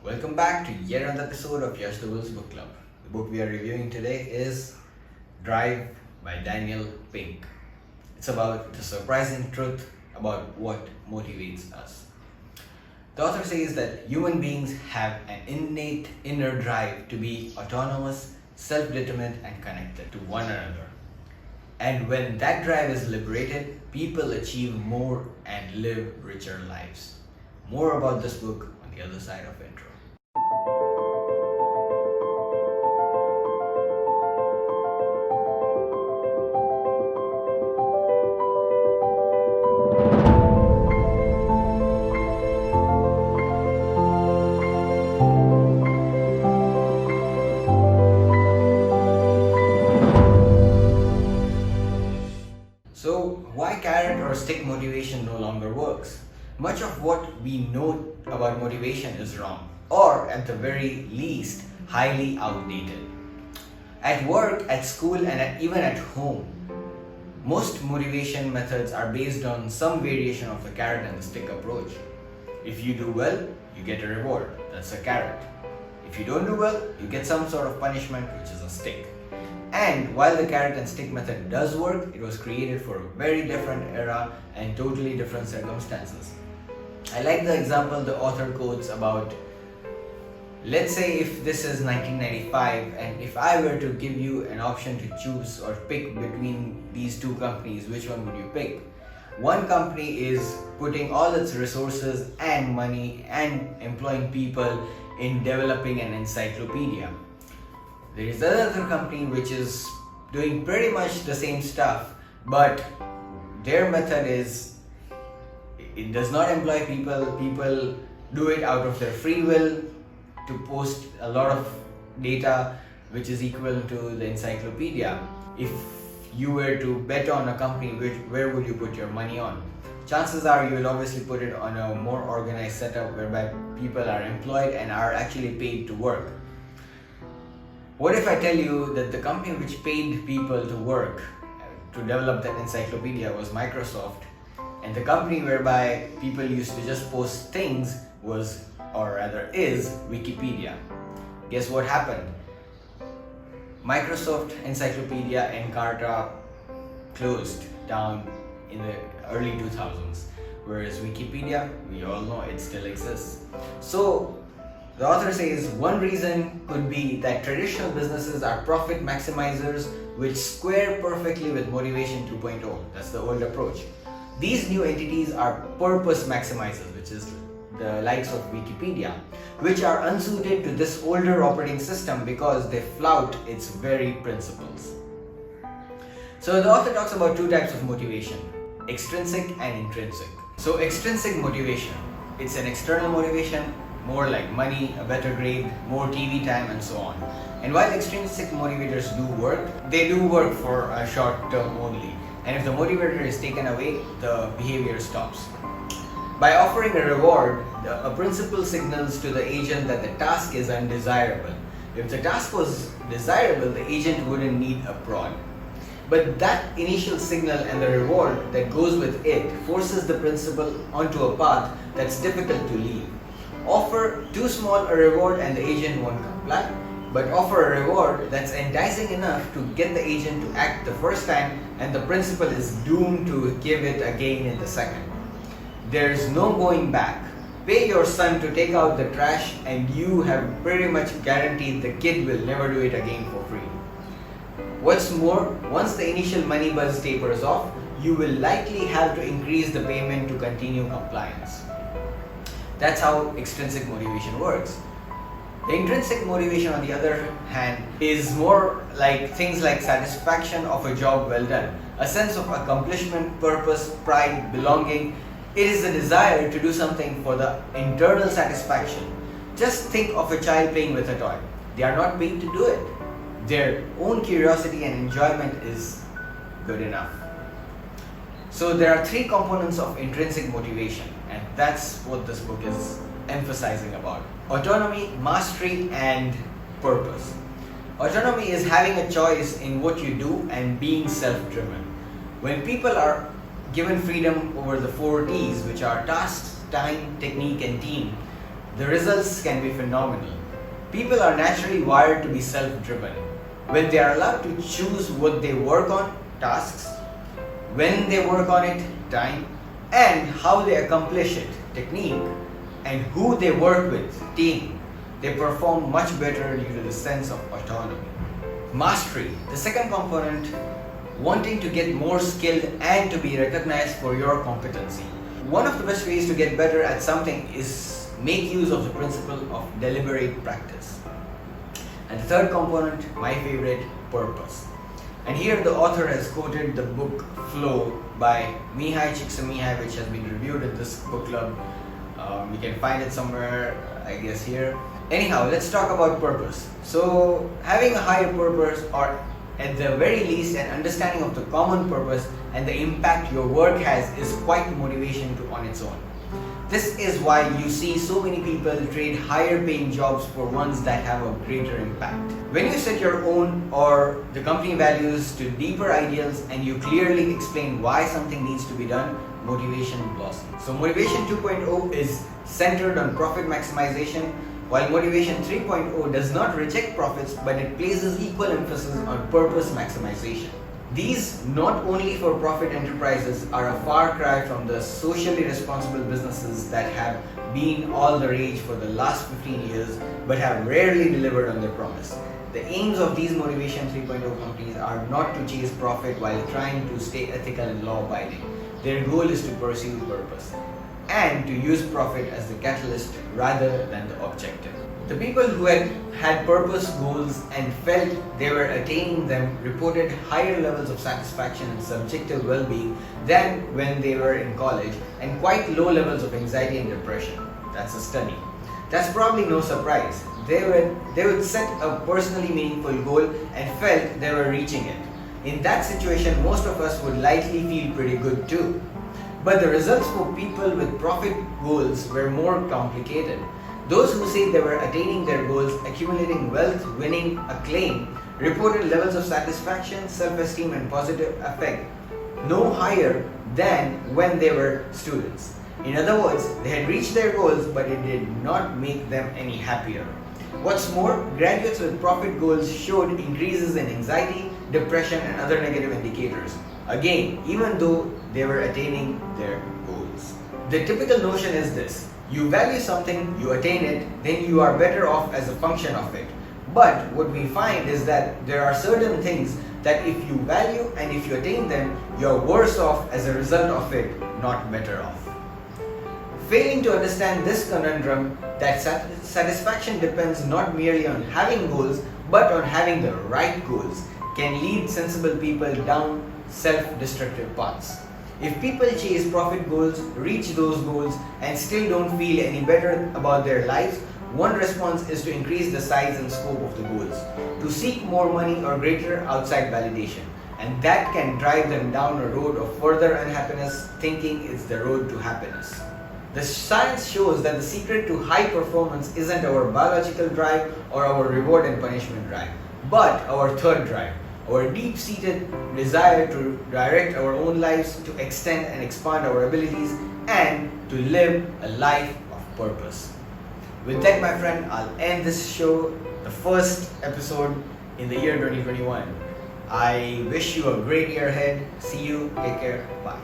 Welcome back to yet another episode of Yash Dubel's Book Club. The book we are reviewing today is Drive by Daniel Pink. It's about the surprising truth about what motivates us. The author says that human beings have an innate inner drive to be autonomous, self-determined, and connected to one another. And when that drive is liberated, people achieve more and live richer lives. More about this book on the other side of intro. So, why carrot or stick motivation no longer works? Much of what we know about motivation is wrong, or at the very least, highly outdated. At work, at school, and even at home, most motivation methods are based on some variation of the carrot and the stick approach. If you do well, you get a reward, that's a carrot. If you don't do well, you get some sort of punishment, which is a stick. And while the carrot and stick method does work, it was created for a very different era and totally different circumstances. I like the example the author quotes about, let's say if this is 1995 and if I were to give you an option to choose or pick between these two companies, which one would you pick? One company is putting all its resources and money and employing people in developing an encyclopedia. There is another company which is doing pretty much the same stuff, but their method is, it does not employ people. People do it out of their free will to post a lot of data which is equal to the encyclopedia. If you were to bet on a company, where would you put your money on? Chances are you will obviously put it on a more organized setup whereby people are employed and are actually paid to work. What if I tell you that the company which paid people to work to develop that encyclopedia was Microsoft, and the company whereby people used to just post things was, or rather is, Wikipedia? Guess what happened? Microsoft Encyclopedia Encarta closed down in the early 2000s, whereas Wikipedia, we all know it still exists. So the author says one reason could be that traditional businesses are profit maximizers which square perfectly with Motivation 2.0. That's the old approach. These new entities are purpose maximizers, which is the likes of Wikipedia, which are unsuited to this older operating system because they flout its very principles. So the author talks about two types of motivation, extrinsic and intrinsic. So extrinsic motivation, it's an external motivation, more like money, a better grade, more TV time, and so on. And while extrinsic motivators do work, they do work for a short term only. And if the motivator is taken away, the behavior stops. By offering a reward, a principle signals to the agent that the task is undesirable. If the task was desirable, the agent wouldn't need a prod. But that initial signal and the reward that goes with it forces the principle onto a path that's difficult to leave. Offer too small a reward and the agent won't comply, but offer a reward that's enticing enough to get the agent to act the first time, and the principal is doomed to give it again in the second. There's no going back. Pay your son to take out the trash and you have pretty much guaranteed the kid will never do it again for free. What's more, once the initial money buzz tapers off, you will likely have to increase the payment to continue compliance. That's how extrinsic motivation works. The intrinsic motivation, on the other hand, is more like things like satisfaction of a job well done, a sense of accomplishment, purpose, pride, belonging. It is the desire to do something for the internal satisfaction. Just think of a child playing with a toy. They are not paid to do it. Their own curiosity and enjoyment is good enough. So there are three components of intrinsic motivation, and that's what this book is emphasizing about: autonomy, mastery, and purpose. Autonomy is having a choice in what you do and being self-driven. When people are given freedom over the 4 T's, which are task, time, technique, and team, the results can be phenomenal. People are naturally wired to be self-driven. When they are allowed to choose what they work on, tasks, when they work on it, time, and how they accomplish it, technique, and who they work with, team, they perform much better due to the sense of autonomy. Mastery, the second component, wanting to get more skilled and to be recognized for your competency. One of the best ways to get better at something is make use of the principle of deliberate practice. And the third component, my favorite, purpose. And here the author has quoted the book Flow by Mihai Csikszentmihalyi, which has been reviewed in this book club. You can find it somewhere, I guess here. Anyhow, let's talk about purpose. So having a higher purpose, or at the very least an understanding of the common purpose and the impact your work has, is quite motivation on its own. This is why you see so many people trade higher paying jobs for ones that have a greater impact. When you set your own or the company values to deeper ideals and you clearly explain why something needs to be done, motivation blossoms. So Motivation 2.0 is centered on profit maximization, while Motivation 3.0 does not reject profits, but it places equal emphasis on purpose maximization. These not only for profit enterprises are a far cry from the socially responsible businesses that have been all the rage for the last 15 years but have rarely delivered on their promise. The aims of these Motivation 3.0 companies are not to chase profit while trying to stay ethical and law-abiding. Their goal is to pursue purpose and to use profit as the catalyst rather than the objective. The people who had purpose goals and felt they were attaining them reported higher levels of satisfaction and subjective well-being than when they were in college, and quite low levels of anxiety and depression. That's a study. That's probably no surprise. They would set a personally meaningful goal and felt they were reaching it. In that situation, most of us would likely feel pretty good too. But the results for people with profit goals were more complicated. Those who say they were attaining their goals, accumulating wealth, winning acclaim, reported levels of satisfaction, self-esteem, and positive affect no higher than when they were students. In other words, they had reached their goals, but it did not make them any happier. What's more, graduates with profit goals showed increases in anxiety, depression, and other negative indicators. Again, even though they were attaining their goals. The typical notion is this: you value something, you attain it, then you are better off as a function of it. But what we find is that there are certain things that if you value and if you attain them, you are worse off as a result of it, not better off. Failing to understand this conundrum that satisfaction depends not merely on having goals but on having the right goals can lead sensible people down self-destructive paths. If people chase profit goals, reach those goals, and still don't feel any better about their lives, one response is to increase the size and scope of the goals, to seek more money or greater outside validation, and that can drive them down a road of further unhappiness, thinking it's the road to happiness. The science shows that the secret to high performance isn't our biological drive or our reward and punishment drive, but our third drive, our deep-seated desire to direct our own lives, to extend and expand our abilities, and to live a life of purpose. With that, my friend, I'll end this show, the first episode in the year 2021. I wish you a great year ahead. See you. Take care. Bye.